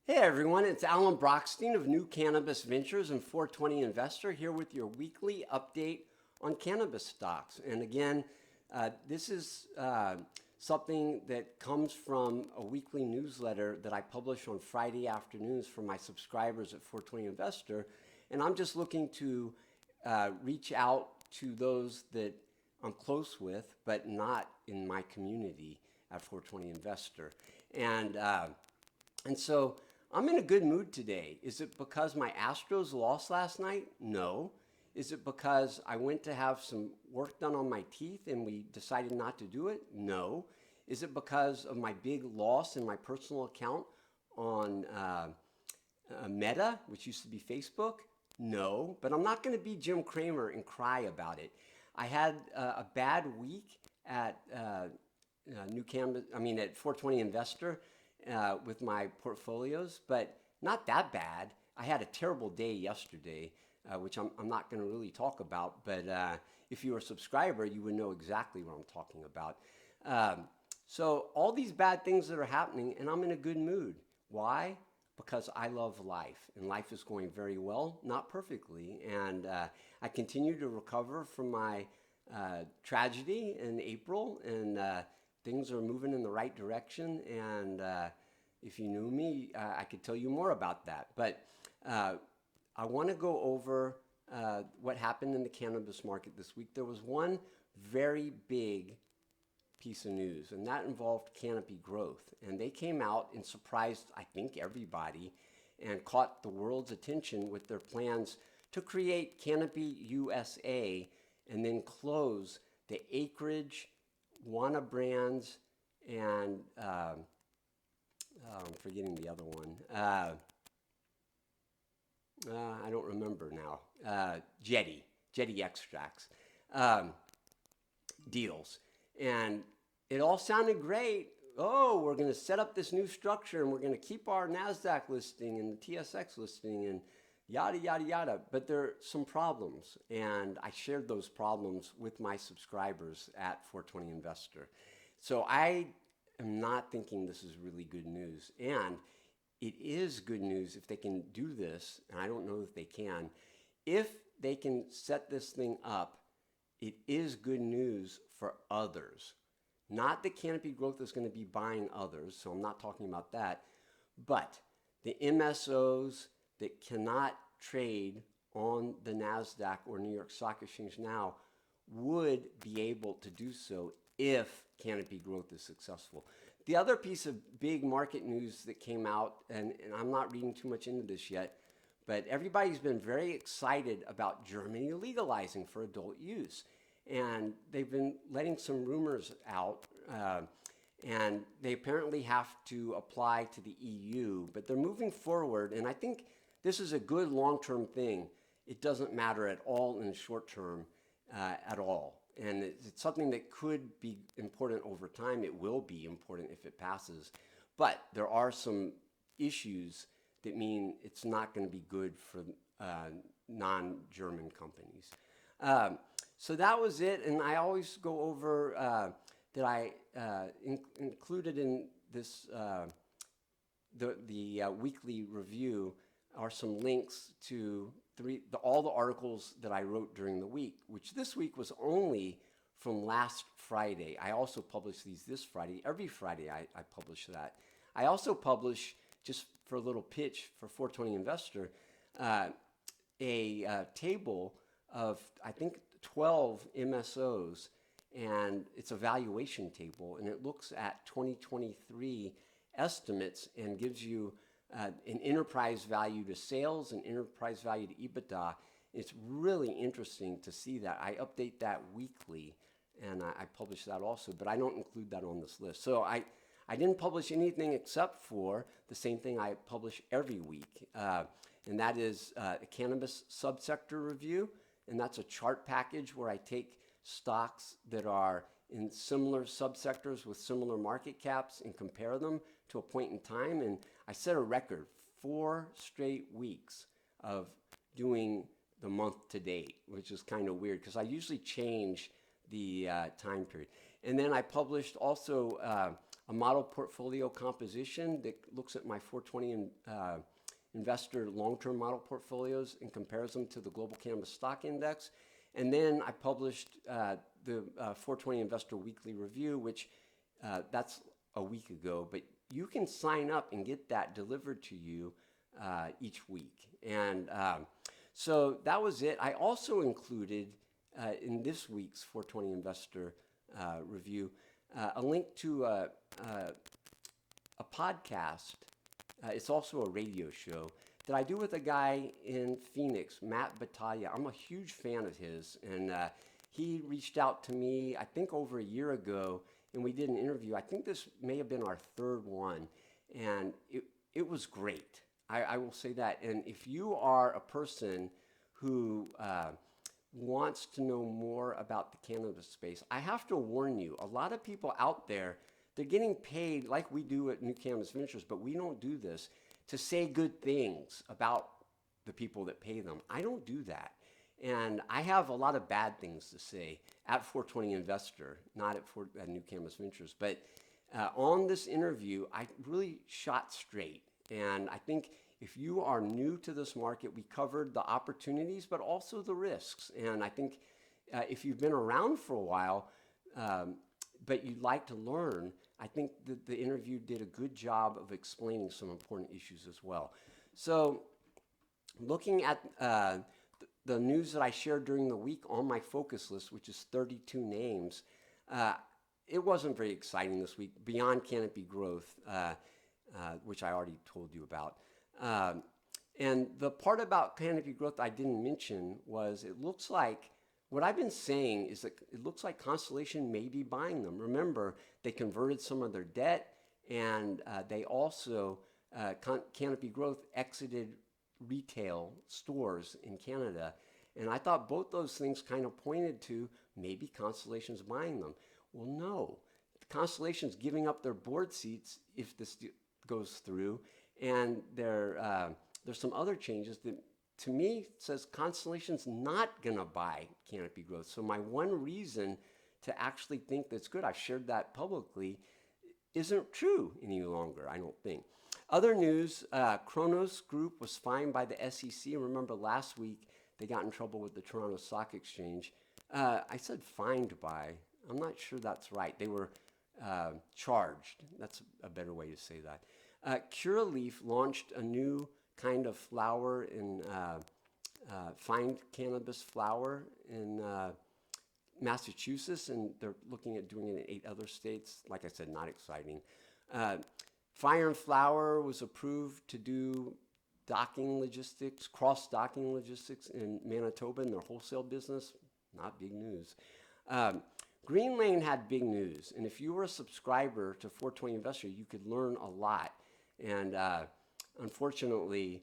Hey everyone, it's Alan Brochstein of New Cannabis Ventures and 420 Investor here with your weekly update on cannabis stocks. And again, this is something that comes from a weekly newsletter that I publish on Friday afternoons for my subscribers at 420 Investor. And I'm just looking to reach out to those that I'm close with, but not in my community at 420 Investor. And so I'm in a good mood today. Is it because my Astros lost last night? No. Is it because I went to have some work done on my teeth and we decided not to do it? No. Is it because of my big loss in my personal account on Meta, which used to be Facebook? No. But I'm not going to be Jim Cramer and cry about it. I had a bad week at at 420 Investor with my portfolios, but not that bad. I had a terrible day yesterday, which I'm not going to really talk about, but if you were a subscriber, you would know exactly what I'm talking about. So all these bad things that are happening, and I'm in a good mood. Why? Because I love life, and life is going very well, not perfectly, and I continue to recover from my tragedy in April, and things are moving in the right direction, and if you knew me, I could tell you more about that. But I want to go over what happened in the cannabis market this week. There was one very big piece of news, and that involved Canopy Growth. And they came out and surprised, I think, everybody and caught the world's attention with their plans to create Canopy USA and then close the Acreage, Wana Brands, and I'm forgetting the other one. I don't remember now. Jetty Extracts deals. And it all sounded great. Oh, we're going to set up this new structure and we're going to keep our NASDAQ listing and the TSX listing and yada, yada, yada. But there are some problems. And I shared those problems with my subscribers at 420 Investor. So I am not thinking this is really good news. And it is good news if they can do this, and I don't know if they can. If they can set this thing up, it is good news for others. Not that Canopy Growth is going to be buying others, so I'm not talking about that. But the MSOs that cannot trade on the NASDAQ or New York Stock Exchange now would be able to do so if Canopy Growth is successful. The other piece of big market news that came out, and I'm not reading too much into this yet, but everybody's been very excited about Germany legalizing for adult use. And they've been letting some rumors out, and they apparently have to apply to the EU, but they're moving forward, and I think this is a good long-term thing. It doesn't matter at all in the short term at all. And it's something that could be important over time. It will be important if it passes. But there are some issues that mean it's not going to be good for non-German companies. So that was it. And I always go over that I included in this the weekly review are some links to all the articles that I wrote during the week, which this week was only from last Friday. I also publish these this Friday. Every Friday I publish that. I also publish, just for a little pitch for 420 Investor, a table of, I think, 12 MSOs, and it's a valuation table, and it looks at 2023 estimates and gives you an enterprise value to sales and enterprise value to EBITDA. It's really interesting to see that. I update that weekly, and I publish that also, but I don't include that on this list. So I didn't publish anything except for the same thing I publish every week, and that is a cannabis subsector review, and that's a chart package where I take stocks that are in similar subsectors with similar market caps and compare them to a point in time. And I set a record 4 straight weeks of doing the month to date, which is kind of weird because I usually change the time period. And then I published also a a model portfolio composition that looks at my 420 investor long-term model portfolios and compares them to the Global Cannabis Stock Index. And then I published the 420 Investor Weekly Review, which that's a week ago, but you can sign up and get that delivered to you each week. And so that was it. I also included in this week's 420 Investor Review a link to a podcast. It's also a radio show that I do with a guy in Phoenix, Matt Battaglia. I'm a huge fan of his, and he reached out to me, I think over a year ago, and we did an interview. I think this may have been our third one, and it was great. I will say that. And if you are a person who wants to know more about the cannabis space, I have to warn you, a lot of people out there, they're getting paid like we do at New Cannabis Ventures, but we don't do this to say good things about the people that pay them. I don't do that. And I have a lot of bad things to say at 420 Investor, not at New Cannabis Ventures. But on this interview, I really shot straight. And I think if you are new to this market, we covered the opportunities, but also the risks. And I think if you've been around for a while, but you'd like to learn, I think that the interview did a good job of explaining some important issues as well. So looking at the news that I shared during the week on my focus list, which is 32 names, it wasn't very exciting this week, beyond Canopy Growth, which I already told you about. And the part about Canopy Growth I didn't mention was it looks like, what I've been saying is that it looks like Constellation may be buying them. Remember, they converted some of their debt, and they also, Canopy Growth exited retail stores in Canada. And I thought both those things kind of pointed to maybe Constellation's buying them. Well, no. Constellation's giving up their board seats if this goes through, and there's some other changes that, to me, says Constellation's not going to buy Canopy Growth. So my one reason to actually think that's good, I've shared that publicly, isn't true any longer, I don't think. Other news, Kronos Group was fined by the SEC. Remember last week they got in trouble with the Toronto Stock Exchange. I said fined by. I'm not sure that's right. They were charged. That's a better way to say that. Curaleaf launched a new kind of flower in fine cannabis flower in Massachusetts, and they're looking at doing it in 8 other states. Like I said, not exciting. Fire and Flower was approved to do docking logistics, cross-docking logistics in Manitoba in their wholesale business. Not big news. Green Lane had big news, and if you were a subscriber to 420 Investor, you could learn a lot. And unfortunately,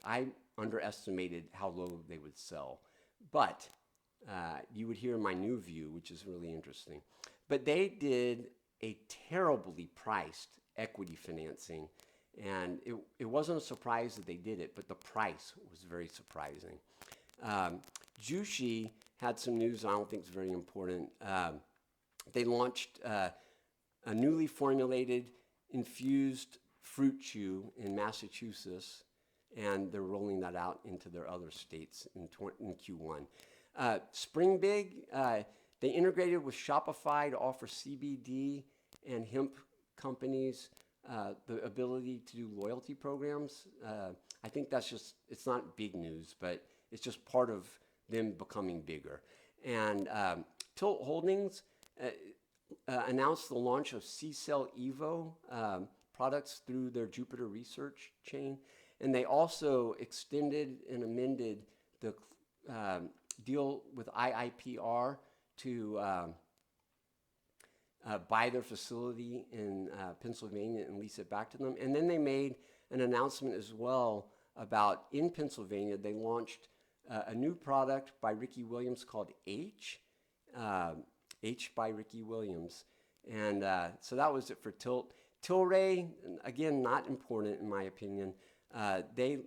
I underestimated how low they would sell. But you would hear my new view, which is really interesting. But they did a terribly priced equity financing, and it wasn't a surprise that they did it, but the price was very surprising. Jushi had some news I don't think is very important. They launched a newly formulated infused fruit chew in Massachusetts, and they're rolling that out into their other states in Q1. Spring Big, they integrated with Shopify to offer CBD and hemp companies the ability to do loyalty programs. I think that's just, it's not big news, but it's just part of them becoming bigger. And Tilt Holdings announced the launch of C-Cell Evo products through their Jupiter research chain. And they also extended and amended the deal with IIPR to buy their facility in Pennsylvania and lease it back to them. And then they made an announcement as well about, in Pennsylvania, they launched a new product by Ricky Williams called H by Ricky Williams. And so that was it for Tilt. Tilray, again, not important in my opinion. They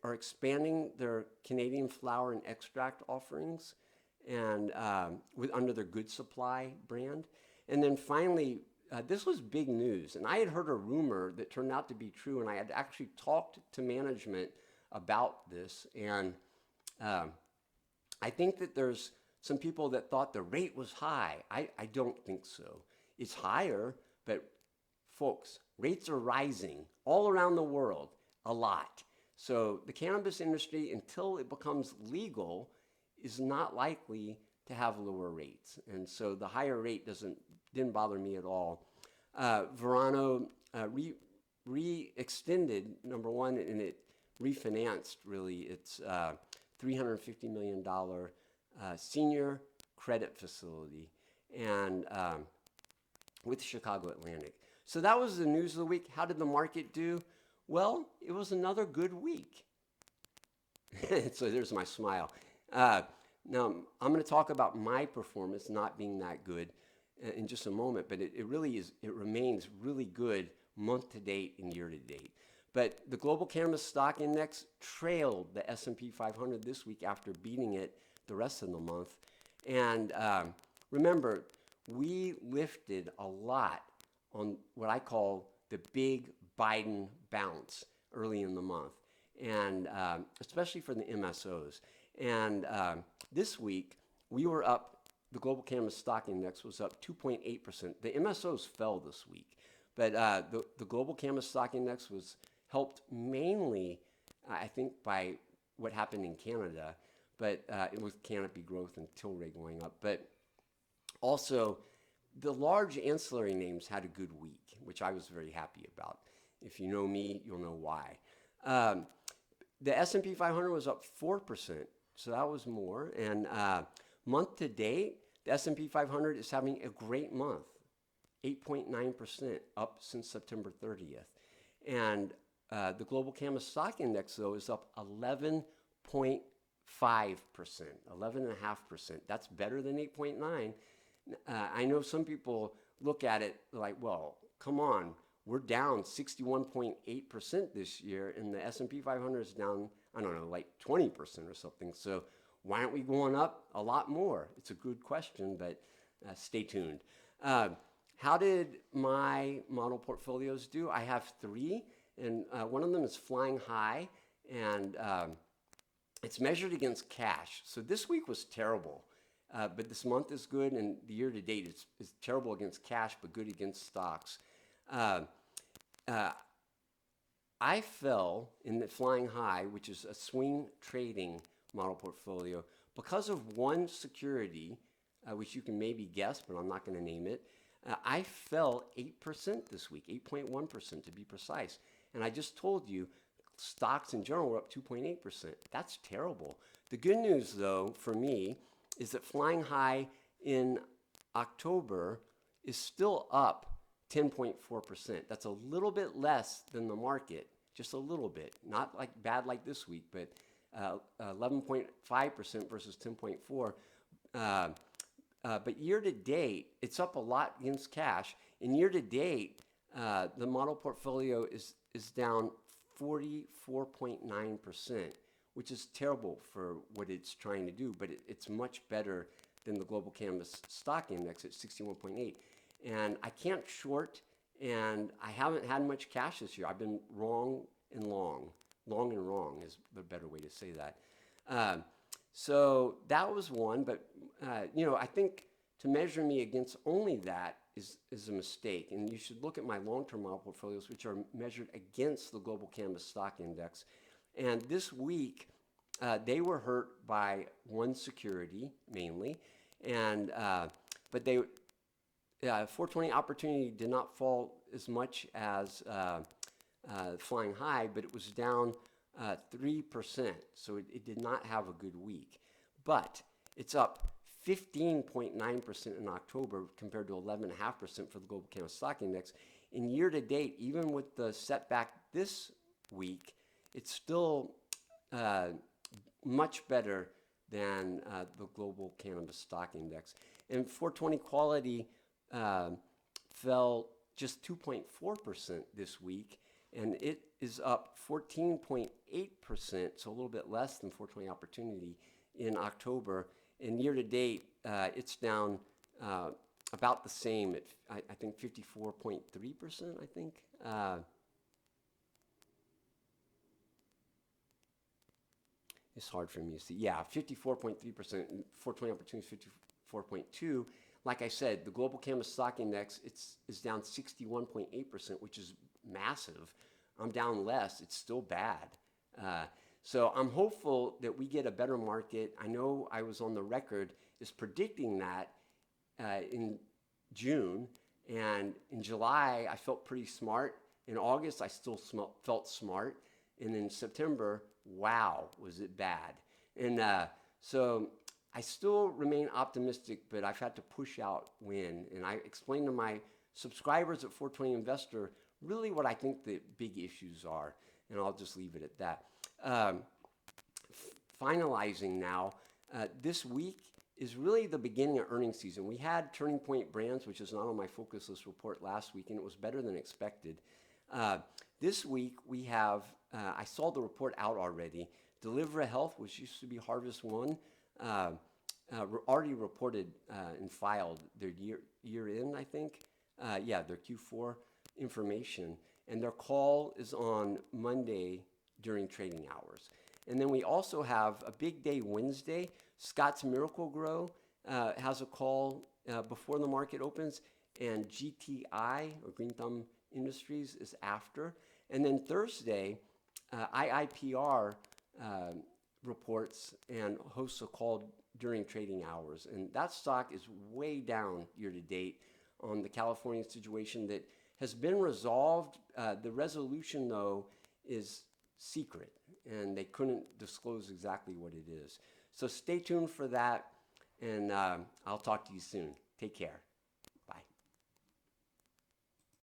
are expanding their Canadian flower and extract offerings, and under their Good Supply brand. And then finally, this was big news. And I had heard a rumor that turned out to be true, and I had actually talked to management about this. And I think that there's some people that thought the rate was high. I don't think so. It's higher, but folks, rates are rising all around the world a lot. So the cannabis industry, until it becomes legal, is not likely to have lower rates. And so the higher rate didn't bother me at all. Verano re-extended, number one, and it refinanced really its $350 million senior credit facility and with Chicago Atlantic. So that was the news of the week. How did the market do? Well, it was another good week. So there's my smile. Now, I'm going to talk about my performance not being that good in just a moment, but it really is, it remains really good month to date and year to date. But the global cannabis stock index trailed the S&P 500 this week after beating it the rest of the month. And remember, we lifted a lot on what I call the big Biden bounce early in the month, and especially for the MSOs. And this week, we were up, the global cannabis stock index was up 2.8%. The MSOs fell this week, but the global cannabis stock index was helped mainly, I think, by what happened in Canada, but it was Canopy Growth and Tilray going up. But also, the large ancillary names had a good week, which I was very happy about. If you know me, you'll know why. The S&P 500 was up 4%, so that was more. And month to date, the S&P 500 is having a great month, 8.9% up since September 30th. And the global cannabis stock index, though, is up 11.5%, 11.5%. That's better than 8.9. I know some people look at it like, well, come on, we're down 61.8% this year, and the S&P 500 is down, I don't know, like 20% or something. So why aren't we going up a lot more? It's a good question, but stay tuned. How did my model portfolios do? I have three, and one of them is flying high, and it's measured against cash. So this week was terrible. But this month is good, and the year to date is terrible against cash, but good against stocks. I fell in the flying high, which is a swing trading model portfolio, because of one security, which you can maybe guess, but I'm not going to name it. I fell 8% this week, 8.1% to be precise. And I just told you stocks in general were up 2.8%. That's terrible. The good news, though, for me, is that flying high in October is still up 10.4%. That's a little bit less than the market, just a little bit. Not like bad like this week, but 11.5% versus 10.4%. But year to date, it's up a lot against cash. And year to date, the model portfolio is down 44.9%. Which is terrible for what it's trying to do, but it's much better than the global cannabis stock index at 61.8. And I can't short, and I haven't had much cash this year. I've been wrong and long. Long and wrong is a better way to say that. So that was one, but I think to measure me against only that is a mistake. And you should look at my long-term model portfolios, which are measured against the global cannabis stock index. And this week, they were hurt by one security mainly, and but 420 opportunity did not fall as much as flying high, but it was down 3%, so it did not have a good week. But it's up 15.9% in October compared to 11.5% for the global cannabis stock index. In year to date, even with the setback this week, it's still much better than the global cannabis stock index. And 420 quality fell just 2.4% this week, and it is up 14.8%, so a little bit less than 420 opportunity in October. And year to date, it's down about the same at, I think 54.3%, I think. It's hard for me to see. Yeah, 54.3%, 420 opportunities, 54.2. Like I said, the global cannabis stock index is down 61.8%, which is massive. I'm down less. It's still bad. So I'm hopeful that we get a better market. I know I was on the record as predicting that in June, and in July I felt pretty smart. In August I still felt smart, and in September, wow, was it bad. And so I still remain optimistic, but I've had to push out when. And I explained to my subscribers at 420 Investor really what I think the big issues are, and I'll just leave it at that. Finalizing now, this week is really the beginning of earnings season. We had Turning Point Brands, which is not on my focus list report last week, and it was better than expected. This week we have, I saw the report out already, Delivra Health, which used to be Harvest One, already reported and filed their year end, I think. Their Q4 information. And their call is on Monday during trading hours. And then we also have a big day Wednesday. Scott's Miracle Grow has a call before the market opens, and GTI, or Green Thumb Industries, is after. And then Thursday, IIPR reports and hosts a call during trading hours. And that stock is way down year to date on the California situation that has been resolved. The resolution, though, is secret, and they couldn't disclose exactly what it is. So stay tuned for that, and I'll talk to you soon. Take care.